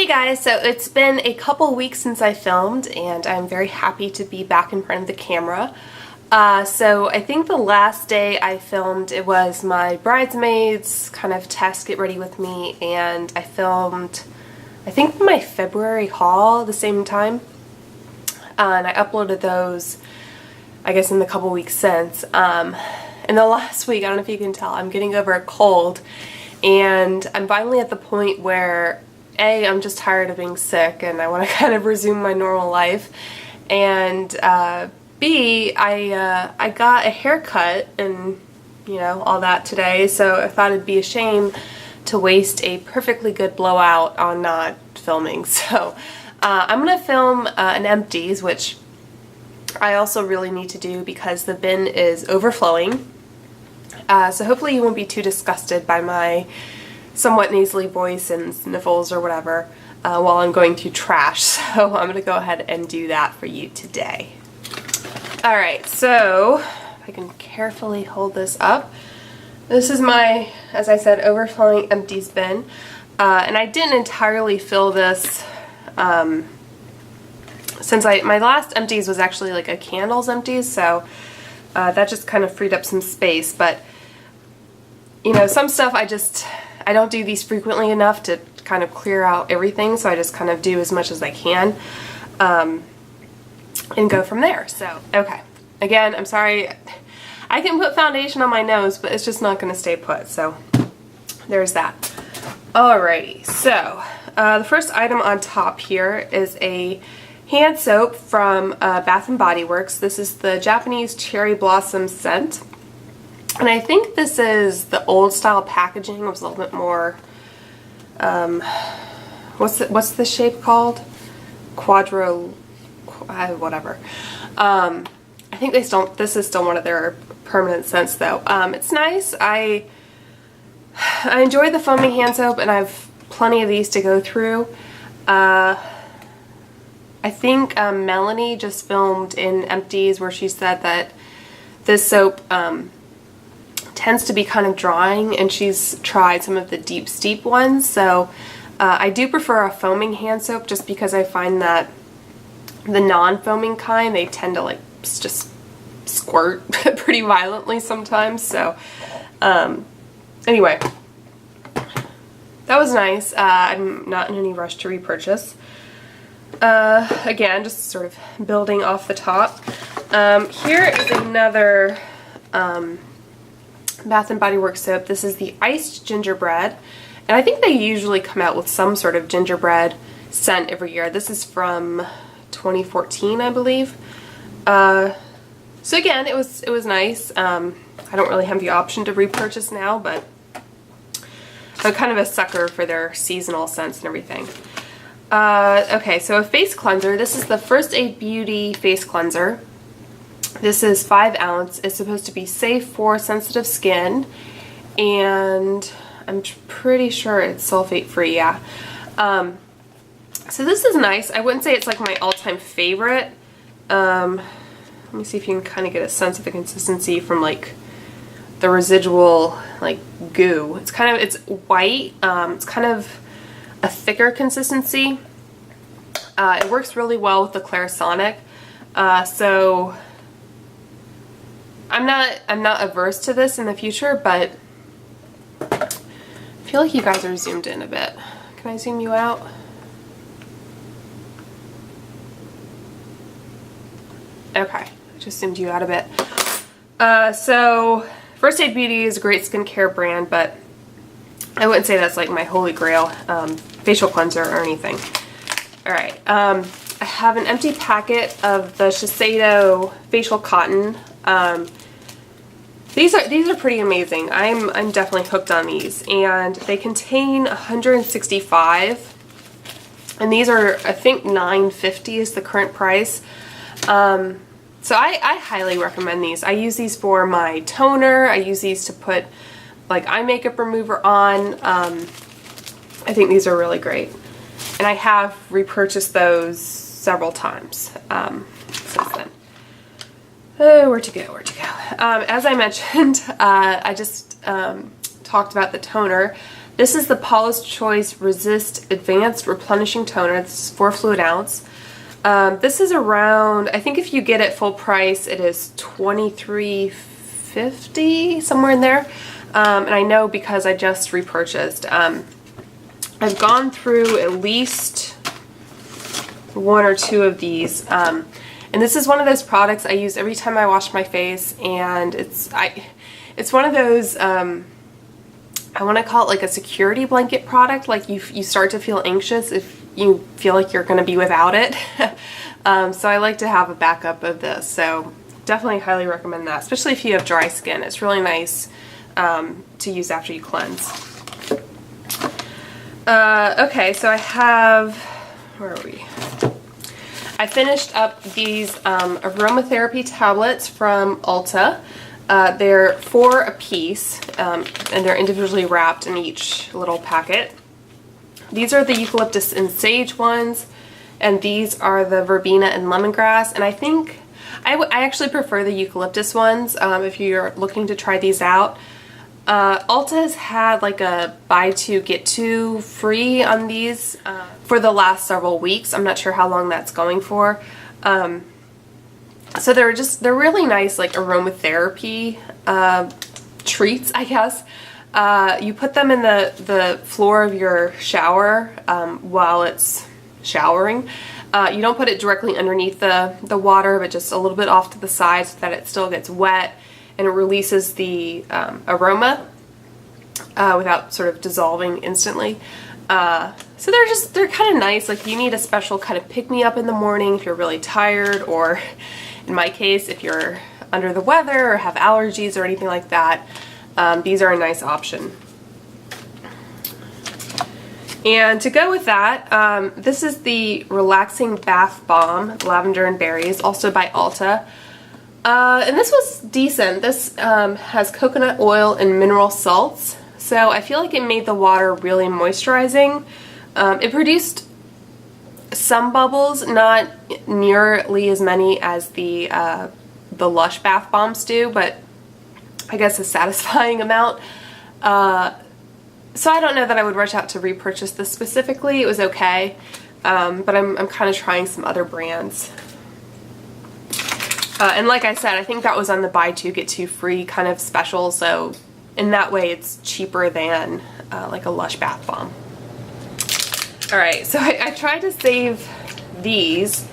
guys, so it's been a couple weeks since I filmed and I'm very happy to be back in front of the camera. So I think the last day I filmed, it was my bridesmaids kind of test get ready with me, and I filmed I think my February haul at the same time, and I uploaded those I guess in the couple weeks since. In the last week, I don't know if you can tell, I'm getting over a cold, and I'm finally at the point where A, I'm just tired of being sick and I want to kind of resume my normal life, and B, I got a haircut and all that today, so I thought it'd be a shame to waste a perfectly good blowout on not filming. So I'm gonna film an Empties, which I also really need to do because the bin is overflowing. So hopefully you won't be too disgusted by my somewhat nasally voice and sniffles or whatever while I'm going through trash. So I'm gonna go ahead and do that for you today. Alright, so if I can carefully hold this up. This is my, as I said, overflowing Empties bin. And I didn't entirely fill this since my last Empties was actually like a candles Empties, so that just kind of freed up some space. But some stuff I don't do these frequently enough to kind of clear out everything, so I just kind of do as much as I can and go from there. So okay, again, I'm sorry, I can put foundation on my nose, but it's just not going to stay put, so there's that. Alrighty, so the first item on top here is a hand soap from Bath & Body Works. This is the Japanese Cherry Blossom scent. And I think this is the old style packaging. It was a little bit more, what's the shape called? Whatever. I think this is still one of their permanent scents though. It's nice. I enjoy the foaming hand soap, and I have plenty of these to go through. I think Melanie just filmed in Empties where she said that this soap tends to be kind of drying, and she's tried some of the deep steep ones. So I do prefer a foaming hand soap just because I find that the non-foaming kind, they tend to like just squirt pretty violently sometimes. So anyway, that was nice. I'm not in any rush to repurchase. Again, just sort of building off the top. Here is another Bath & Body Works soap. This is the Iced Gingerbread, and I think they usually come out with some sort of gingerbread scent every year. This is from 2014, I believe. So again, it was nice. I don't really have the option to repurchase now, but I'm kind of a sucker for their seasonal scents and everything. Okay, so a face cleanser. This is the First Aid Beauty face cleanser. This is 5 ounce. It's supposed to be safe for sensitive skin, and I'm pretty sure it's sulfate free, yeah. So this is nice. I wouldn't say it's like my all-time favorite. Let me see if you can kind of get a sense of the consistency from like the residual like goo. It's white. It's kind of a thicker consistency. It works really well with the Clarisonic. So I'm not averse to this in the future, but I feel like you guys are zoomed in a bit. Can I zoom you out? Okay, I just zoomed you out a bit. So First Aid Beauty is a great skincare brand, but I wouldn't say that's like my holy grail facial cleanser or anything. Alright, I have an empty packet of the Shiseido facial cotton. These are pretty amazing. I'm definitely hooked on these, and they contain 165, and these are, I think, $9.50 is the current price. So I highly recommend these. I use these for my toner. I use these to put like eye makeup remover on. I think these are really great, and I have repurchased those several times since then. Oh, where to go? As I mentioned, I just talked about the toner. This is the Paula's Choice Resist Advanced Replenishing Toner. This is 4 fluid ounce. This is around, I think if you get it full price, it is $23.50, somewhere in there. And I know because I just repurchased. I've gone through at least 1 or 2 of these. And this is one of those products I use every time I wash my face, and it's one of those, I want to call it like a security blanket product. Like you start to feel anxious if you feel like you're going to be without it. So I like to have a backup of this. So definitely highly recommend that, especially if you have dry skin. It's really nice to use after you cleanse. Okay, so I have, where are we? I finished up these aromatherapy tablets from Ulta. They're 4 a piece, and they're individually wrapped in each little packet. These are the eucalyptus and sage ones, and these are the verbena and lemongrass. And I think I actually prefer the eucalyptus ones if you're looking to try these out. Ulta has had like a buy 2 get 2 free on these for the last several weeks. I'm not sure how long that's going for. So they're really nice, like aromatherapy treats, I guess. You put them in the floor of your shower while it's showering. You don't put it directly underneath the water, but just a little bit off to the side so that it still gets wet, and it releases the aroma without sort of dissolving instantly. So they're kind of nice. Like, you need a special kind of pick-me-up in the morning if you're really tired, or in my case, if you're under the weather or have allergies or anything like that. These are a nice option. And to go with that, this is the Relaxing Bath Bomb, Lavender and Berries, also by Ulta. And this was decent. This has coconut oil and mineral salts, so I feel like it made the water really moisturizing. It produced some bubbles, not nearly as many as the Lush bath bombs do, but I guess a satisfying amount. So I don't know that I would rush out to repurchase this specifically. It was okay, but I'm kind of trying some other brands. And like I said, I think that was on the buy 2 get 2 free kind of special, so in that way it's cheaper than like a Lush bath bomb. Alright, so I tried to save these.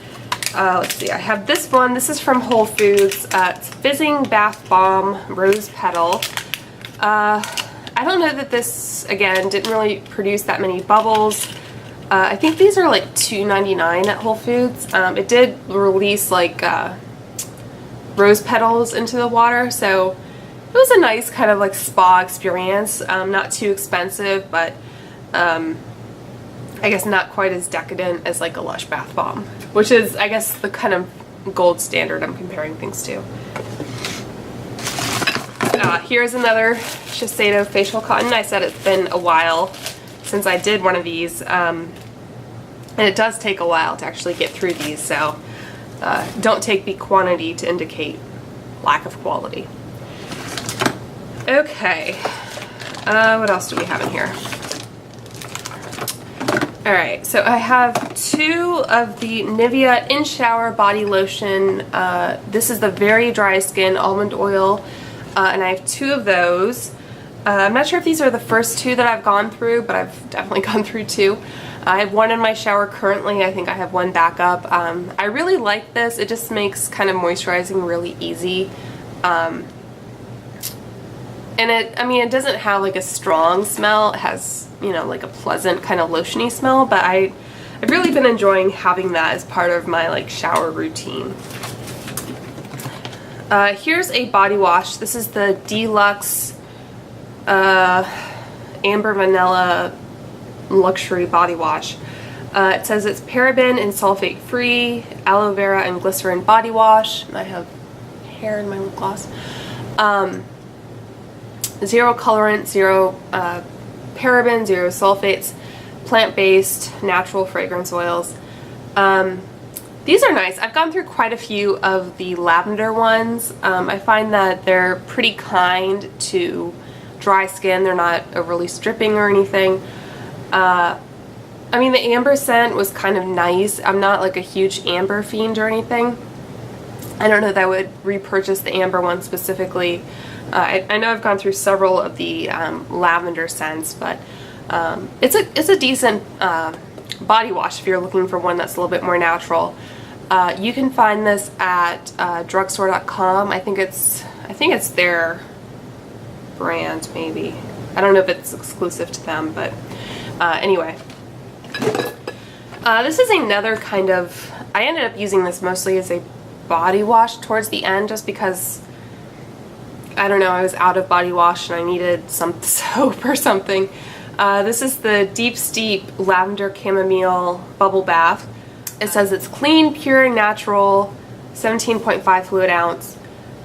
Let's see, I have this one. This is from Whole Foods. It's Fizzing Bath Bomb Rose Petal. I don't know that this, again, didn't really produce that many bubbles. I think these are like $2.99 at Whole Foods. It did release like rose petals into the water, so it was a nice kind of like spa experience. Not too expensive, but I guess not quite as decadent as like a Lush bath bomb, which is, I guess, the kind of gold standard I'm comparing things to. Here's another Shiseido facial cotton. I said it's been a while since I did one of these, and it does take a while to actually get through these, so don't take the quantity to indicate lack of quality. Okay, what else do we have in here? Alright, so I have 2 of the Nivea In Shower Body Lotion. This is the Very Dry Skin Almond Oil, and I have 2 of those. I'm not sure if these are the first 2 that I've gone through, but I've definitely gone through 2. I have 1 in my shower currently. I think I have 1 backup. I really like this. It just makes kind of moisturizing really easy. And it doesn't have like a strong smell. It has, you know, like a pleasant kind of lotiony smell, but I've really been enjoying having that as part of my like shower routine. Here's a body wash. This is the Deluxe Amber Vanilla Luxury Body Wash. It says it's paraben and sulfate free, aloe vera and glycerin body wash. I have hair in my lip gloss. 0 colorant, 0 paraben, 0 sulfates, plant-based, natural fragrance oils. These are nice. I've gone through quite a few of the lavender ones. I find that they're pretty kind to dry skin. They're not overly stripping or anything. I mean, the amber scent was kind of nice. I'm not like a huge amber fiend or anything. I don't know that I would repurchase the amber one specifically. I know I've gone through several of the lavender scents, but it's a decent body wash if you're looking for one that's a little bit more natural. You can find this at drugstore.com. I think it's their brand, maybe. I don't know if it's exclusive to them, but anyway. This is another kind of, I ended up using this mostly as a body wash towards the end just because, I don't know, I was out of body wash and I needed some soap or something. This is the Deep Steep Lavender Chamomile Bubble Bath. It says it's clean, pure, natural, 17.5 fluid ounce.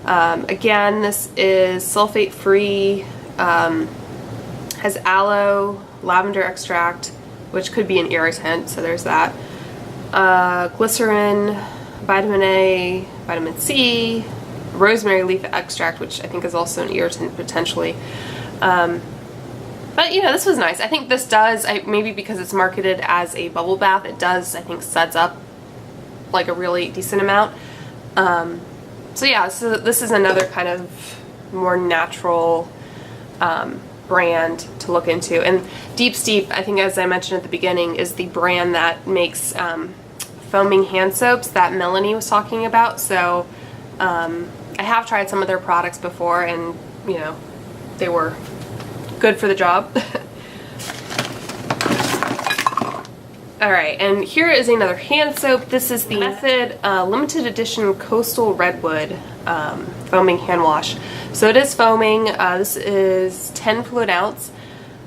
Again, this is sulfate free, has aloe, lavender extract, which could be an irritant, so there's that. Glycerin, vitamin A, vitamin C, rosemary leaf extract, which I think is also an irritant potentially. But you know, this was nice. I think this does, maybe because it's marketed as a bubble bath, it does, I think, suds up like a really decent amount. So yeah, so this is another kind of more natural brand to look into. And Deep Steep, I think, as I mentioned at the beginning, is the brand that makes foaming hand soaps that Melanie was talking about. So I have tried some of their products before, and you know, they were good for the job. Alright, and here is another hand soap. This is the Method limited edition Coastal Redwood foaming hand wash. So it is foaming. This is 10 fluid ounce.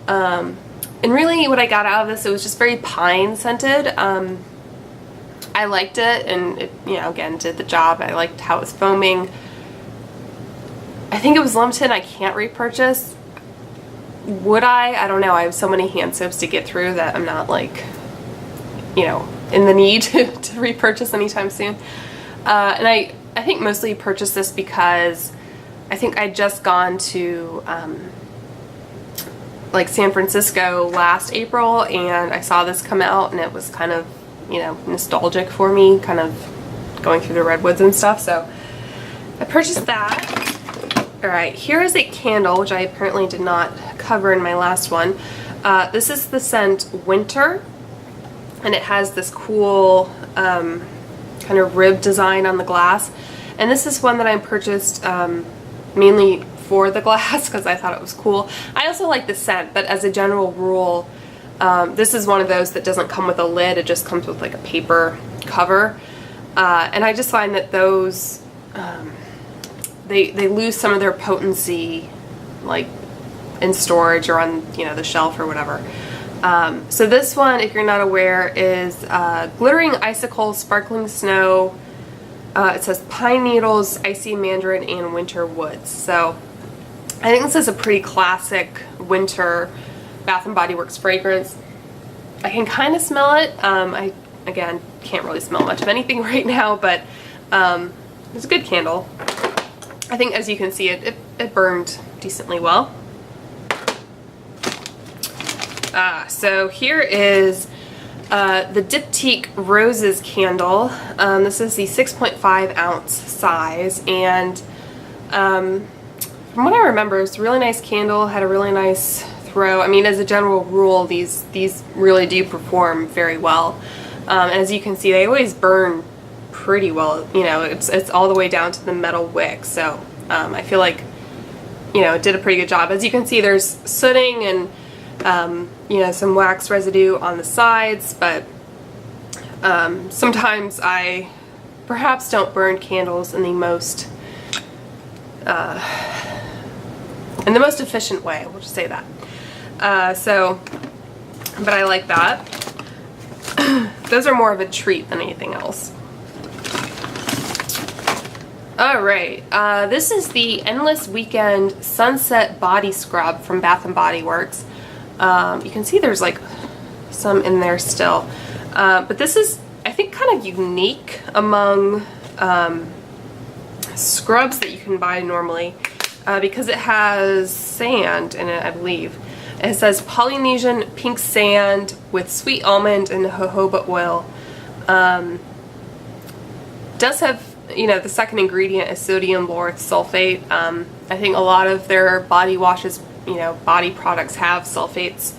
And really what I got out of this, it was just very pine scented. I liked it, and it, you know, again, did the job. I liked how it was foaming. I think it was limited. I can't repurchase. Would I? I don't know. I have so many hand soaps to get through that I'm not like, you know, in the need to repurchase anytime soon. And I think mostly purchased this because I think I'd just gone to like San Francisco last April, and I saw this come out, and it was kind of, you know, nostalgic for me, kind of going through the redwoods and stuff, so I purchased that. Alright, here is a candle, which I apparently did not cover in my last one. This is the scent Winter, and it has this cool kind of rib design on the glass. And this is one that I purchased mainly for the glass because I thought it was cool. I also like the scent, but as a general rule, this is one of those that doesn't come with a lid. It just comes with like a paper cover. And I just find that those, they lose some of their potency, like in storage or on, you know, the shelf or whatever. So this one, if you're not aware, is Glittering Icicle Sparkling Snow. It says Pine Needles, Icy Mandarin, and Winter Woods. So I think this is a pretty classic winter Bath & Body Works fragrance. I can kind of smell it. I, again, can't really smell much of anything right now, but it's a good candle. I think, as you can see, it burned decently well. So here is the Diptyque Roses candle. This is the 6.5 ounce size, and from what I remember, it's a really nice candle, had a really nice throw. I mean, as a general rule, these really do perform very well. And as you can see, they always burn pretty well. You know, it's all the way down to the metal wick, so I feel like, you know, it did a pretty good job. As you can see, there's sooting and you know, some wax residue on the sides, but sometimes I perhaps don't burn candles in the most efficient way, we'll just say that. But I like that. Those are more of a treat than anything else. Alright, this is the Endless Weekend Sunset Body Scrub from Bath & Body Works. You can see there's like some in there still. But this is, I think, kind of unique among scrubs that you can buy normally. because it has sand in it, I believe. It says Polynesian pink sand with sweet almond and jojoba oil. Does have, you know, the second ingredient is sodium lauryl sulfate. I think a lot of their body washes, you know, body products have sulfates.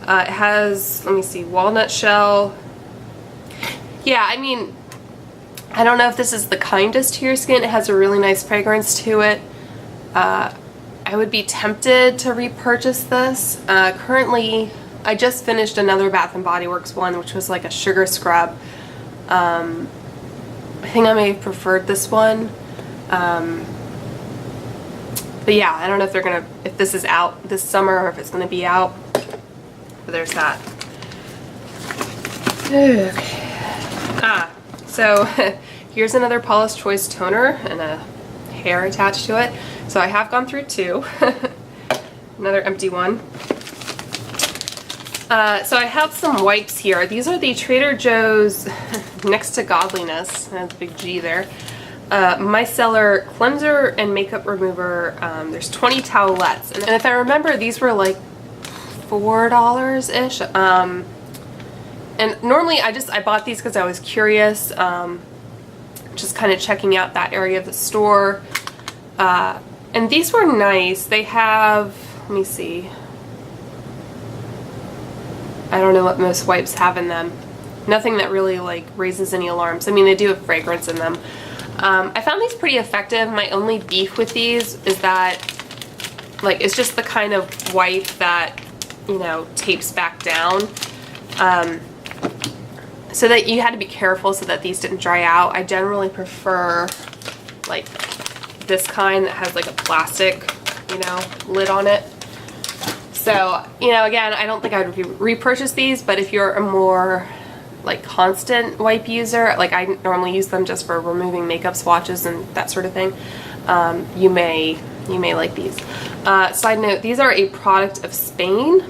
It has, let me see, walnut shell. Yeah, I mean, I don't know if this is the kindest to your skin. It has a really nice fragrance to it. I would be tempted to repurchase this. Currently, I just finished another Bath & Body Works one, which was like a sugar scrub. I think I may have preferred this one. But yeah, I don't know if they're gonna, if this is out this summer or if it's gonna be out. But there's that. Okay. So here's another Paula's Choice toner and a hair attached to it. So I have gone through two. Another empty one. So I have some wipes here. These are the Trader Joe's Next to Godliness, that's a big G there, micellar cleanser and makeup remover. There's 20 towelettes, and if I remember, these were like $4-ish. And normally I bought these because I was curious, just kind of checking out that area of the store. And these were nice. They have, let me see, I don't know what most wipes have in them. Nothing that really like raises any alarms. I mean, they do have fragrance in them. I found these pretty effective. My only beef with these is that, like, it's just the kind of wipe that, you know, tapes back down. So that you had to be careful so that these didn't dry out. I generally prefer like this kind that has like a plastic, you know, lid on it. So, you know, again, I don't think I would repurchase these, but if you're a more like constant wipe user, like I normally use them just for removing makeup swatches and that sort of thing, you may like these. Side note, these are a product of Spain.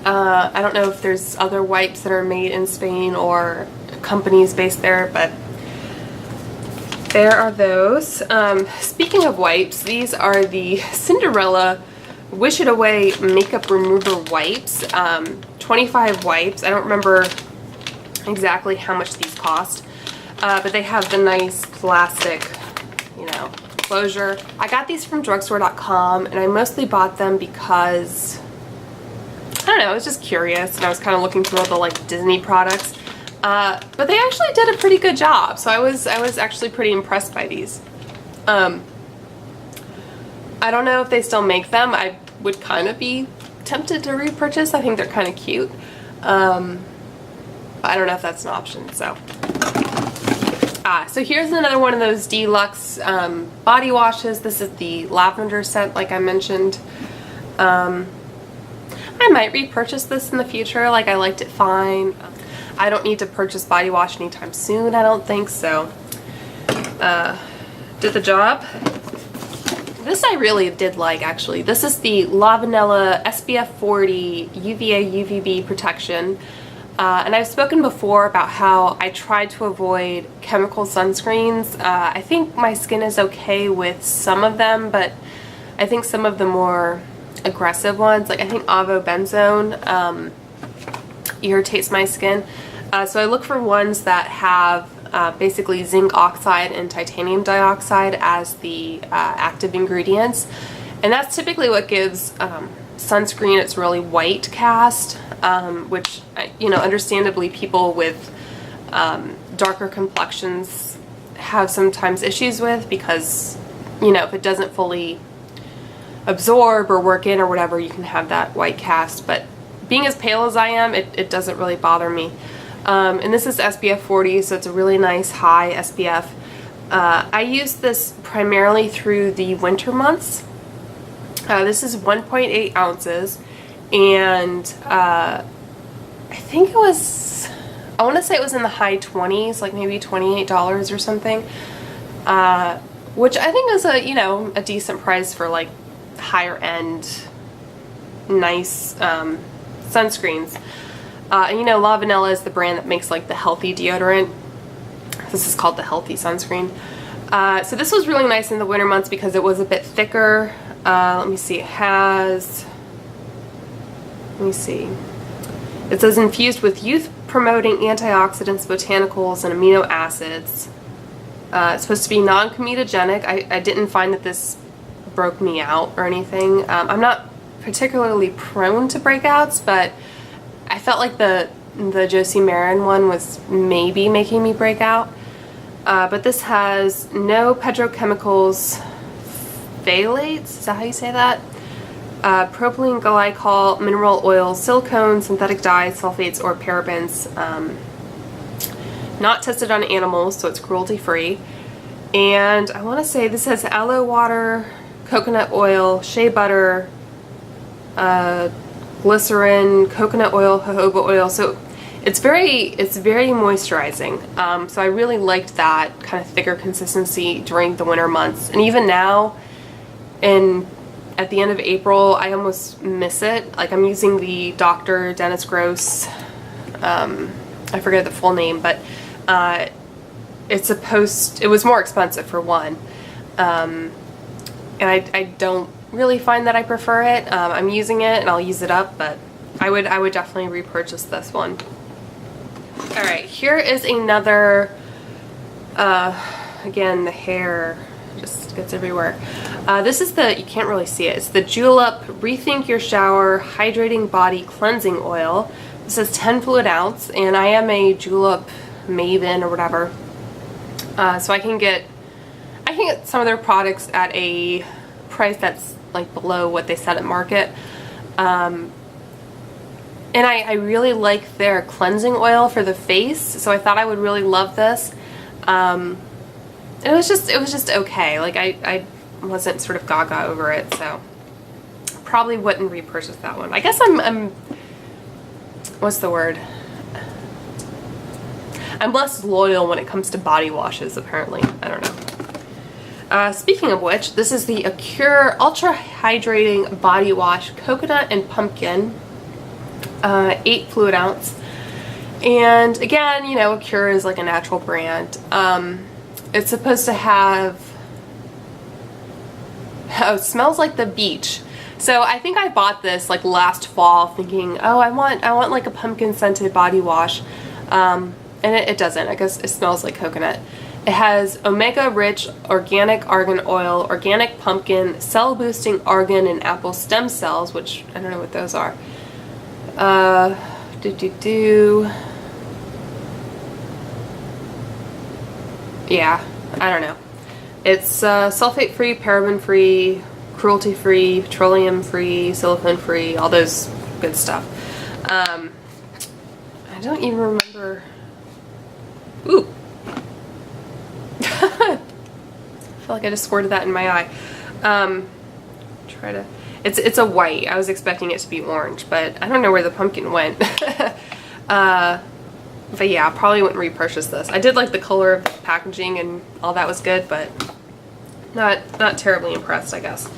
I don't know if there's other wipes that are made in Spain or companies based there, but there are those. Speaking of wipes, these are the Cinderella Wish It Away makeup remover wipes. 25 wipes. I don't remember exactly how much these cost, but they have the nice plastic, you know, closure. I got these from drugstore.com, and I mostly bought them because, I don't know, I was just curious, and I was kind of looking through all the like Disney products. But they actually did a pretty good job, so I was actually pretty impressed by these. I don't know if they still make them. I would kind of be tempted to repurchase. I think they're kind of cute. But I don't know if that's an option, so. So here's another one of those deluxe body washes. This is the lavender scent, like I mentioned. I might repurchase this in the future. Like, I liked it fine. I don't need to purchase body wash anytime soon, I don't think, so. Did the job. This I really did like, actually. This is the La Vanilla SPF 40 UVA UVB protection. And I've spoken before about how I try to avoid chemical sunscreens. I think my skin is okay with some of them, but I think some of the more aggressive ones, like I think avobenzone, irritates my skin. So I look for ones that have basically zinc oxide and titanium dioxide as the active ingredients, and that's typically what gives sunscreen its really white cast, which, you know, understandably people with darker complexions have sometimes issues with, because, you know, if it doesn't fully absorb or work in or whatever, you can have that white cast. But being as pale as I am, it doesn't really bother me. And this is SPF 40, so it's a really nice high SPF. I use this primarily through the winter months. This is 1.8 ounces, and I think it was, I want to say it was in the high 20s, like maybe $28 or something, which I think is a, you know, a decent price for like higher end, nice sunscreens. And you know, La Vanilla is the brand that makes like the healthy deodorant. This is called the Healthy Sunscreen. So this was really nice in the winter months because it was a bit thicker. Let me see, let me see. It says infused with youth-promoting antioxidants, botanicals, and amino acids. It's supposed to be non-comedogenic. I didn't find that this broke me out or anything. I'm not particularly prone to breakouts, but I felt like the Josie Marin one was maybe making me break out. But this has no petrochemicals, phthalates, is that how you say that? Propylene glycol, mineral oils, silicone, synthetic dyes, sulfates, or parabens. Not tested on animals, so it's cruelty-free. And I want to say this has aloe water, coconut oil, shea butter, glycerin, coconut oil, jojoba oil. So it's very moisturizing. So I really liked that kind of thicker consistency during the winter months. And even now, at the end of April, I almost miss it. Like, I'm using the Dr. Dennis Gross, I forget the full name, but it was more expensive for one. And I don't really find that I prefer it. I'm using it and I'll use it up, but I would definitely repurchase this one. Alright, here is another, again, the hair just gets everywhere. This is you can't really see it, it's the Julep Rethink Your Shower Hydrating Body Cleansing Oil. This says 10 fluid ounce, and I am a Julep maven or whatever. So I can get some of their products at a price that's like below what they set at market. And I really like their cleansing oil for the face, so I thought I would really love this. It was just okay. Like, I wasn't sort of gaga over it, so probably wouldn't repurchase that one. I guess I'm what's the word? I'm less loyal when it comes to body washes, apparently. I don't know. Speaking of which, this is the Acure Ultra Hydrating Body Wash Coconut and Pumpkin, 8 fluid ounce. And again, you know, Acure is like a natural brand. It's supposed to have, it smells like the beach. So I think I bought this like last fall thinking, oh, I want like a pumpkin scented body wash. And it doesn't. I guess it smells like coconut. It has omega rich organic argan oil, organic pumpkin, cell boosting argan and apple stem cells, which I don't know what those are. Yeah, I don't know. It's sulfate free, paraben free, cruelty free, petroleum free, silicone free, all those good stuff. I don't even remember. Ooh. I feel like I just squirted that in my eye. It's a white. I was expecting it to be orange, but I don't know where the pumpkin went. But yeah, I probably wouldn't repurchase this. I did like the color of the packaging and all that was good, but not terribly impressed, I guess.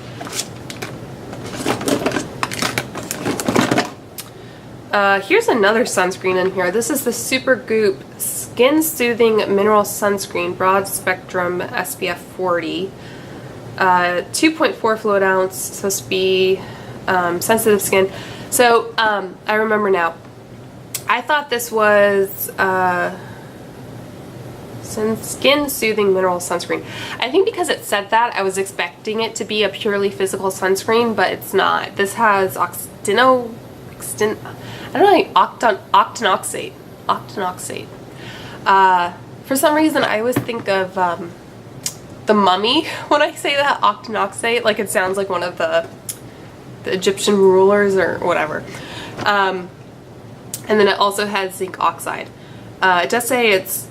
Here's another sunscreen in here. This is the Supergoop Skin Soothing Mineral Sunscreen Broad Spectrum SPF 40. 2.4 fluid ounce, supposed to be sensitive skin. So I remember now. I thought this was Skin Soothing Mineral Sunscreen. I think because it said that, I was expecting it to be a purely physical sunscreen, but it's not. This has octinoxate. For some reason, I always think of the Mummy when I say that, octinoxate. Like, it sounds like one of the Egyptian rulers or whatever. And then it also has zinc oxide. It does say it's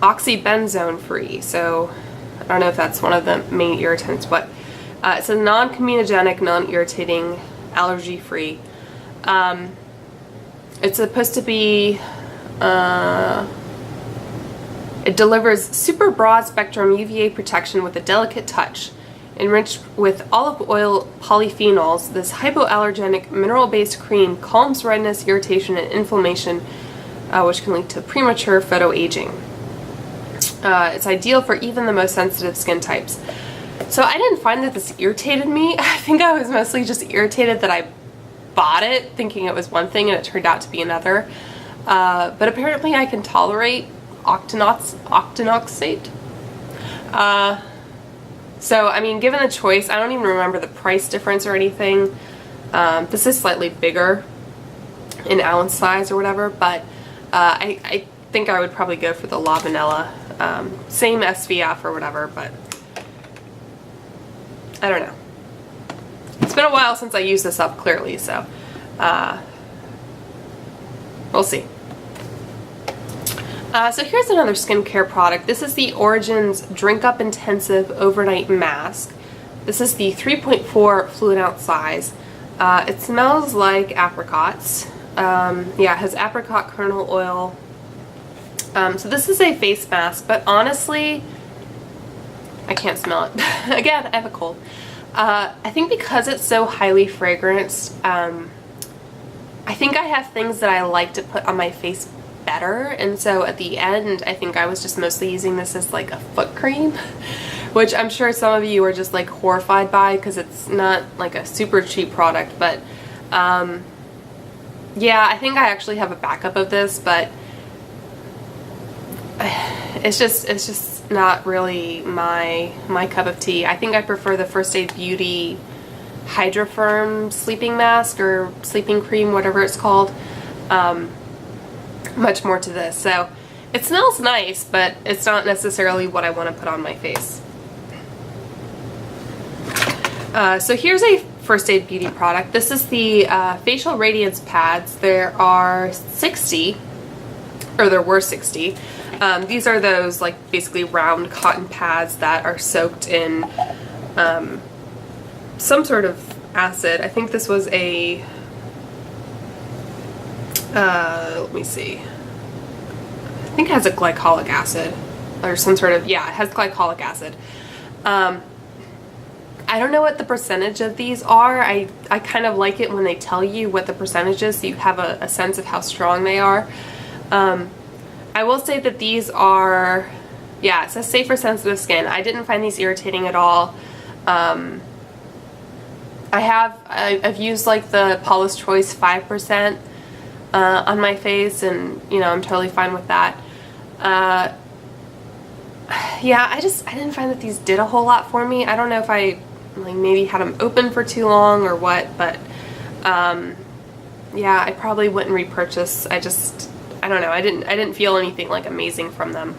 oxybenzone free, so I don't know if that's one of the main irritants, but it's a non-comedogenic, non-irritating, allergy-free. It's supposed to be, it delivers super broad spectrum UVA protection with a delicate touch. Enriched with olive oil polyphenols, this hypoallergenic mineral-based cream calms redness, irritation, and inflammation, which can lead to premature photoaging. It's ideal for even the most sensitive skin types. So I didn't find that this irritated me. I think I was mostly just irritated that I bought it thinking it was one thing and it turned out to be another. But apparently I can tolerate octinoxate. So, I mean, given the choice, I don't even remember the price difference or anything. This is slightly bigger in ounce size or whatever, but I think I would probably go for the La Vanilla. Same SPF or whatever, but I don't know. It's been a while since I used this up, clearly, so we'll see. So here's another skincare product. This is the Origins Drink Up Intensive Overnight Mask. This is the 3.4 fluid ounce size. It smells like apricots. Yeah, it has apricot kernel oil. So this is a face mask, but honestly, I can't smell it. Again, I have a cold. I think because it's so highly fragranced, I think I have things that I like to put on my face better, and so at the end I think I was just mostly using this as like a foot cream, which I'm sure some of you are just like horrified by because it's not like a super cheap product, but yeah, I think I actually have a backup of this, but it's just not really my cup of tea. I think I prefer the First Aid Beauty Hydra Firm sleeping mask or sleeping cream, whatever it's called, much more to this. So it smells nice, but it's not necessarily what I want to put on my face. So here's a First Aid Beauty product. This is the Facial Radiance Pads. There are 60, or there were 60. These are those like basically round cotton pads that are soaked in some sort of acid. I think this was a let me see. I think it has a glycolic acid or some sort of, yeah, it has glycolic acid. I don't know what the percentage of these are. I kind of like it when they tell you what the percentage is so you have a sense of how strong they are. I will say that these are, yeah, it says safe for sensitive skin. I didn't find these irritating at all. I've used like the Paula's Choice 5% on my face, and you know, I'm totally fine with that. Yeah, I didn't find that these did a whole lot for me. I don't know if I like maybe had them open for too long or what, but yeah, I probably wouldn't repurchase. I don't know. I didn't feel anything like amazing from them.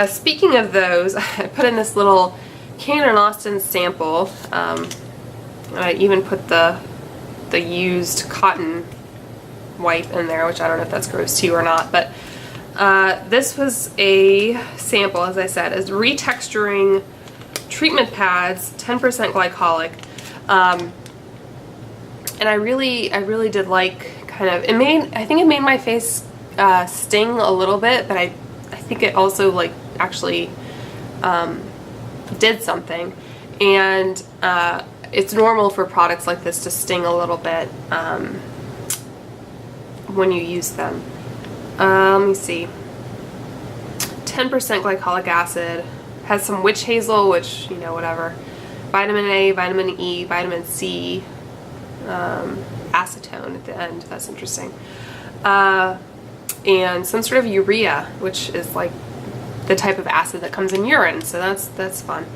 Speaking of those, I put in this little Kane & Austin sample. I even put the used cotton wipe in there, which I don't know if that's gross to you or not, but this was a sample, as I said, as retexturing treatment pads, 10% glycolic, and I really did like kind of, I think it made my face sting a little bit, but I think it also like actually did something, and it's normal for products like this to sting a little bit when you use them. Let me see. 10% glycolic acid, has some witch hazel, which, you know, whatever. Vitamin A, vitamin E, vitamin C, acetone at the end. That's interesting. And some sort of urea, which is like the type of acid that comes in urine. So that's fun.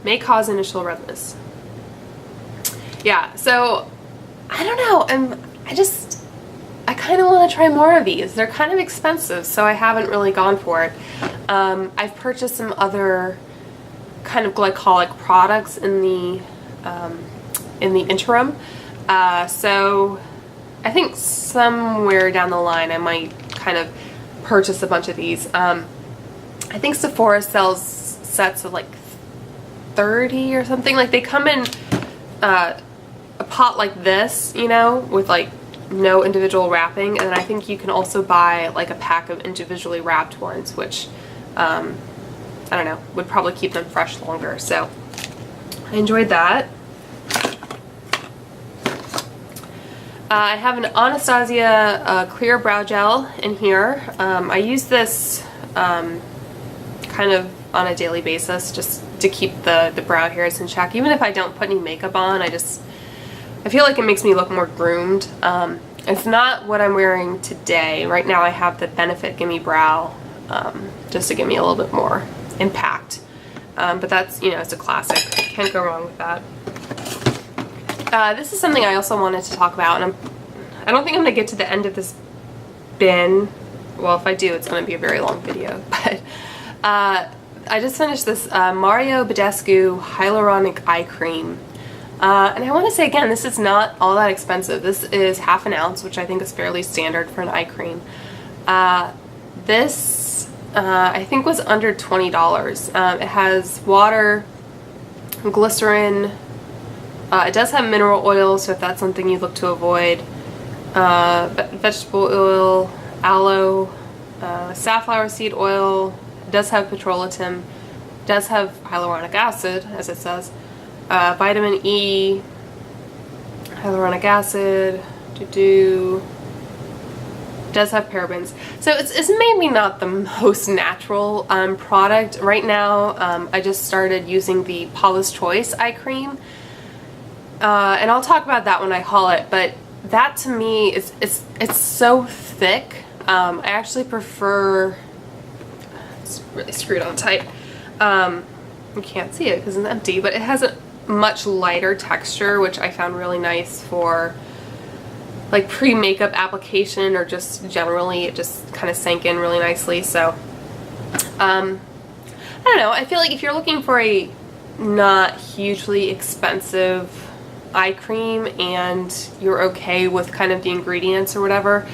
May cause initial redness. Yeah. So I don't know. I kind of want to try more of these. They're kind of expensive, so I haven't really gone for it. I've purchased some other kind of glycolic products in the interim. So I think somewhere down the line I might kind of purchase a bunch of these. I think Sephora sells sets of like 30 or something. Like they come in a pot like this, you know, with like no individual wrapping, and then I think you can also buy like a pack of individually wrapped ones, which I don't know, would probably keep them fresh longer. So I enjoyed that. I have an Anastasia clear brow gel in here. I use this kind of on a daily basis just to keep the brow hairs in check. Even if I don't put any makeup on, I feel like it makes me look more groomed. It's not what I'm wearing today. Right now I have the Benefit Gimme Brow just to give me a little bit more impact. But that's, you know, it's a classic. Can't go wrong with that. This is something I also wanted to talk about, and I don't think I'm going to get to the end of this bin. Well, if I do, it's going to be a very long video. But I just finished this Mario Badescu Hyaluronic Eye Cream. And I want to say again, this is not all that expensive. This is ½ ounce, which I think is fairly standard for an eye cream. This I think was under $20. It has water, glycerin. It does have mineral oil, so if that's something you look to avoid. Vegetable oil, aloe, safflower seed oil. It does have petrolatum. It does have hyaluronic acid, as it says. Vitamin E, hyaluronic acid, does have parabens. So it's maybe not the most natural product. Right now, I just started using the Paula's Choice eye cream. And I'll talk about that when I haul it, but that to me it's so thick. I actually prefer, it's really screwed on tight. You can't see it because it's empty, but it has a much lighter texture, which I found really nice for like pre-makeup application, or just generally it just kind of sank in really nicely. So I don't know, I feel like if you're looking for a not hugely expensive eye cream and you're okay with kind of the ingredients or whatever,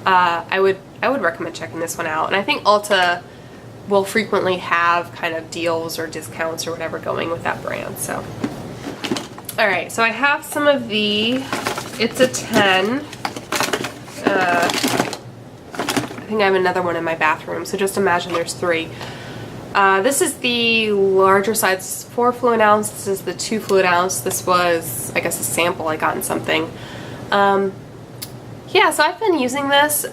I would recommend checking this one out. And I think Ulta will frequently have kind of deals or discounts or whatever going with that brand. So alright, so I have some of the It's a 10. I think I have another one in my bathroom, so just imagine there's 3. This is the larger size, 4 fluid ounce. This is the 2 fluid ounce. This was, I guess, a sample I got in something. Yeah, so I've been using this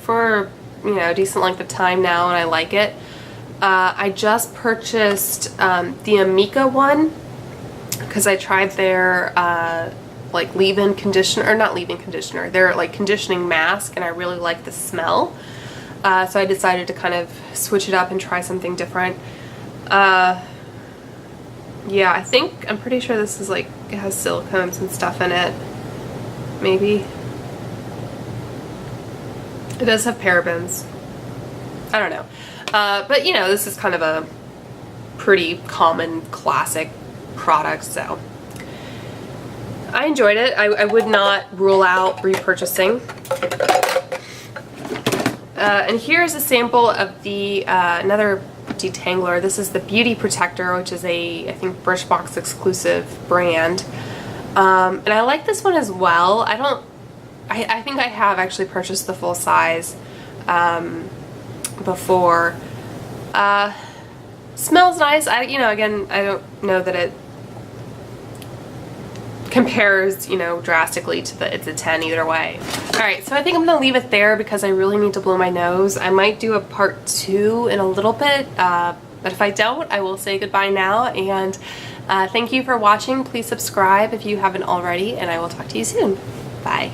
for, you know, a decent length of time now, and I like it. I just purchased the Amika one because I tried their like leave-in conditioner, or not leave-in conditioner, their like conditioning mask, and I really like the smell. So I decided to kind of switch it up and try something different. Yeah, I'm pretty sure this is like, it has silicones and stuff in it. Maybe. It does have parabens. I don't know. But you know, this is kind of a pretty common classic product, so I enjoyed it. I would not rule out repurchasing. And here's a sample of the another detangler. This is the Beauty Protector, which is a, I think, Birchbox exclusive brand. And I like this one as well. I think I have actually purchased the full size before. Smells nice. You know, again, I don't know that it compares, you know, drastically to the It's a 10 either way. Alright, so I think I'm gonna leave it there because I really need to blow my nose. I might do a part 2 in a little bit, but if I don't, I will say goodbye now, and thank you for watching. Please subscribe if you haven't already, and I will talk to you soon. Bye.